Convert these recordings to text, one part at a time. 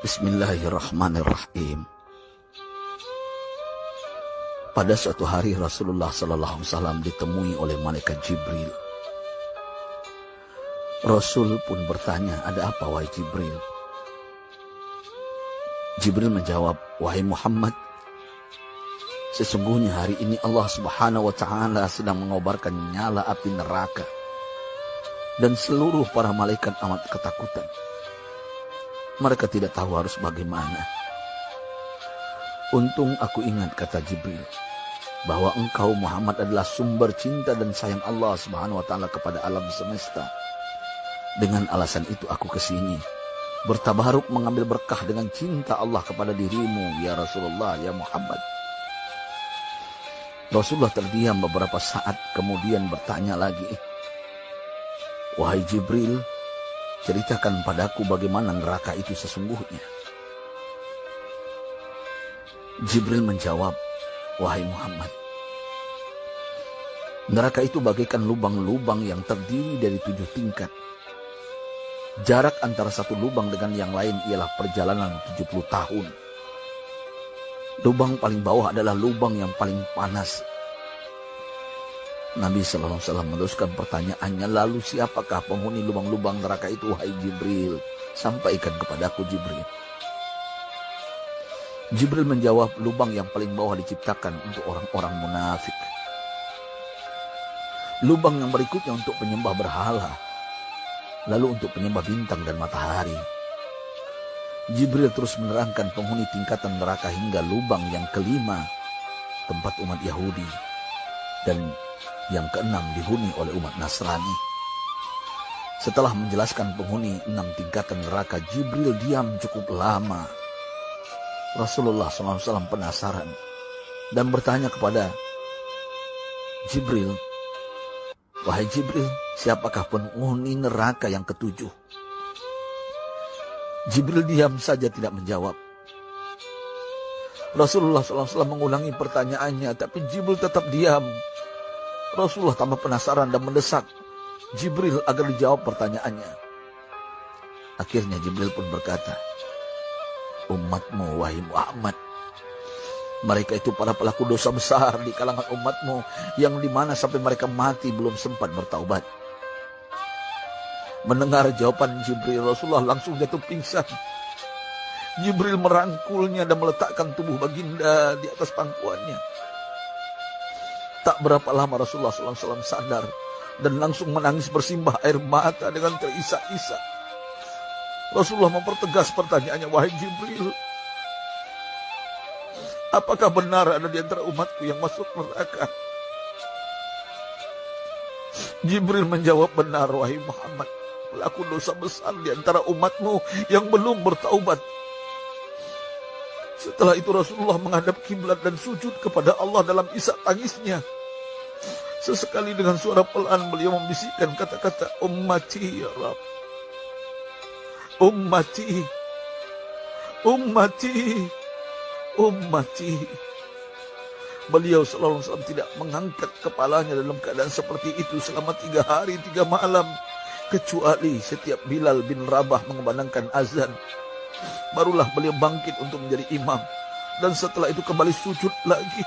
Bismillahirrahmanirrahim. Pada suatu hari Rasulullah SAW ditemui oleh malaikat Jibril. Rasul pun bertanya, "Ada apa wahai Jibril?" Jibril menjawab, "Wahai Muhammad, sesungguhnya hari ini Allah Subhanahu wa Ta'ala sedang mengobarkan nyala api neraka, dan seluruh para malaikat amat ketakutan. Mereka tidak tahu harus bagaimana. Untung aku ingat," kata Jibril, "bahwa engkau Muhammad adalah sumber cinta dan sayang Allah Subhanahu wa Ta'ala kepada alam semesta. Dengan alasan itu aku kesini, bertabaruk mengambil berkah dengan cinta Allah kepada dirimu, ya Rasulullah, ya Muhammad." Rasulullah terdiam beberapa saat, kemudian bertanya lagi, "Wahai Jibril, ceritakan padaku bagaimana neraka itu sesungguhnya." Jibril menjawab, "Wahai Muhammad, neraka itu bagaikan lubang-lubang yang terdiri dari 7 tingkat. Jarak antara satu lubang dengan yang lain ialah perjalanan 70 tahun. Lubang paling bawah adalah lubang yang paling panas." Nabi SAW meneruskan pertanyaannya, "Lalu siapakah penghuni lubang-lubang neraka itu, wahai Jibril? Sampaikan kepadaku, Jibril." Jibril menjawab, "Lubang yang paling bawah diciptakan untuk orang-orang munafik. Lubang yang berikutnya untuk penyembah berhala. Lalu untuk penyembah bintang dan matahari." Jibril terus menerangkan penghuni tingkatan neraka hingga lubang yang kelima, tempat umat Yahudi, dan yang keenam dihuni oleh umat Nasrani. Setelah menjelaskan penghuni 6 tingkatan neraka, Jibril diam cukup lama. Rasulullah SAW penasaran dan bertanya kepada Jibril, "Wahai Jibril, siapakah penghuni neraka yang ke-7?" Jibril diam saja tidak menjawab. Rasulullah SAW mengulangi pertanyaannya, tapi Jibril tetap diam. Rasulullah tambah penasaran dan mendesak Jibril agar dijawab pertanyaannya. Akhirnya Jibril pun berkata, "Umatmu, wahai Muhammad, mereka itu para pelaku dosa besar di kalangan umatmu, yang dimana sampai mereka mati belum sempat bertaubat." Mendengar jawaban Jibril, Rasulullah langsung jatuh pingsan. Jibril merangkulnya dan meletakkan tubuh baginda di atas pangkuannya. Tak berapa lama Rasulullah SAW sadar dan langsung menangis bersimbah air mata dengan terisak-isak. Rasulullah mempertegas pertanyaannya, "Wahai Jibril, apakah benar ada di antara umatku yang masuk neraka?" Jibril menjawab, "Benar, wahai Muhammad, pelaku dosa besar di antara umatmu yang belum bertaubat." Setelah itu Rasulullah menghadap kiblat dan sujud kepada Allah dalam isak tangisnya. Sesekali dengan suara pelan beliau membisikkan kata-kata, "Ummati ya Rabb, ummati, ummati, ummati." Beliau SAW tidak mengangkat kepalanya dalam keadaan seperti itu selama 3 hari 3 malam, kecuali setiap Bilal bin Rabah mengumandangkan azan. Barulah beliau bangkit untuk menjadi imam, dan setelah itu kembali sujud lagi.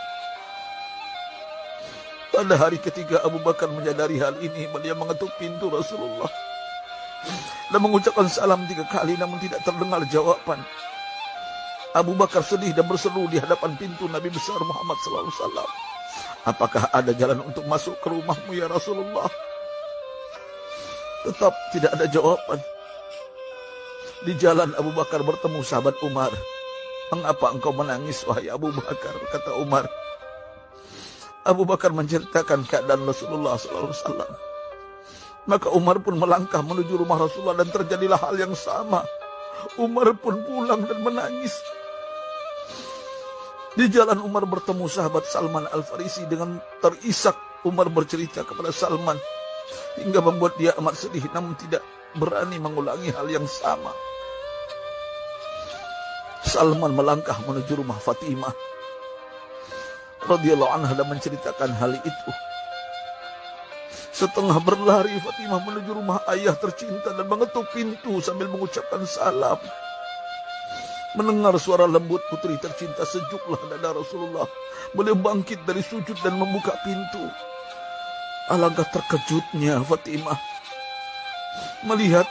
Pada hari ketiga Abu Bakar menyadari hal ini, beliau mengetuk pintu Rasulullah dan mengucapkan salam 3 kali, namun tidak terdengar jawaban. Abu Bakar sedih dan berseru di hadapan pintu Nabi besar Muhammad SAW, "Apakah ada jalan untuk masuk ke rumahmu ya Rasulullah?" Tetap tidak ada jawaban. Di jalan Abu Bakar bertemu sahabat Umar. "Mengapa engkau menangis, wahai Abu Bakar?" kata Umar. Abu Bakar menceritakan keadaan Rasulullah SAW. Maka Umar pun melangkah menuju rumah Rasulullah dan terjadilah hal yang sama. Umar pun pulang dan menangis. Di jalan Umar bertemu sahabat Salman Al-Farisi. Dengan terisak Umar bercerita kepada Salman hingga membuat dia amat sedih, namun tidak berani mengulangi hal yang sama. Salman melangkah menuju rumah Fatimah radhiyallahu anha dan menceritakan hal itu. Setengah berlari Fatimah menuju rumah ayah tercinta dan mengetuk pintu sambil mengucapkan salam. Mendengar suara lembut putri tercinta, sejuklah dada Rasulullah. Beliau bangkit dari sujud dan membuka pintu. Alangkah terkejutnya Fatimah melihat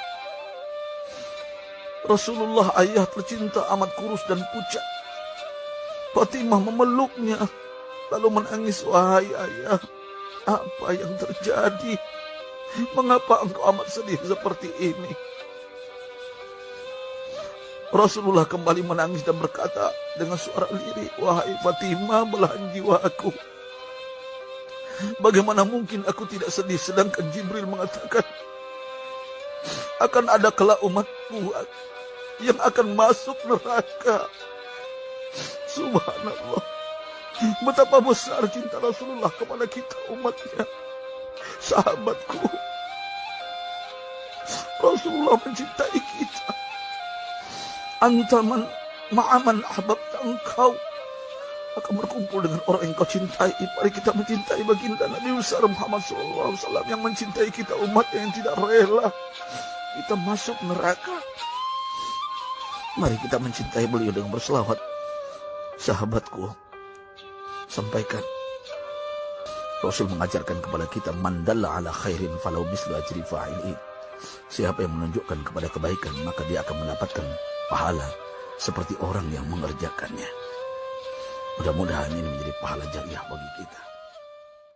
Rasulullah, ayah tercinta, amat kurus dan pucat. Fatimah memeluknya lalu menangis. Wahai ayah, apa yang terjadi? Mengapa engkau amat sedih seperti ini? Rasulullah kembali menangis dan berkata dengan suara lirih, wahai Fatimah, belahan jiwaku, bagaimana mungkin aku tidak sedih sedangkan Jibril mengatakan akan ada kelak umatku yang akan masuk neraka. Subhanallah, betapa besar cinta Rasulullah kepada kita umatnya. Sahabatku, Rasulullah mencintai kita. Antaman ma'aman ahbabta, engkau akan berkumpul dengan orang yang kau cintai. Mari kita mencintai baginda Nabi besar Muhammad SAW yang mencintai kita umat yang tidak rela kita masuk neraka. Mari kita mencintai beliau dengan berselawat. Sahabatku, sampaikan, Rasul mengajarkan kepada kita, man dalla ala khairin falau mislu ajri fa'ili. Siapa yang menunjukkan kepada kebaikan, maka dia akan mendapatkan pahala seperti orang yang mengerjakannya. Mudah-mudahan ini menjadi pahala jariah bagi kita.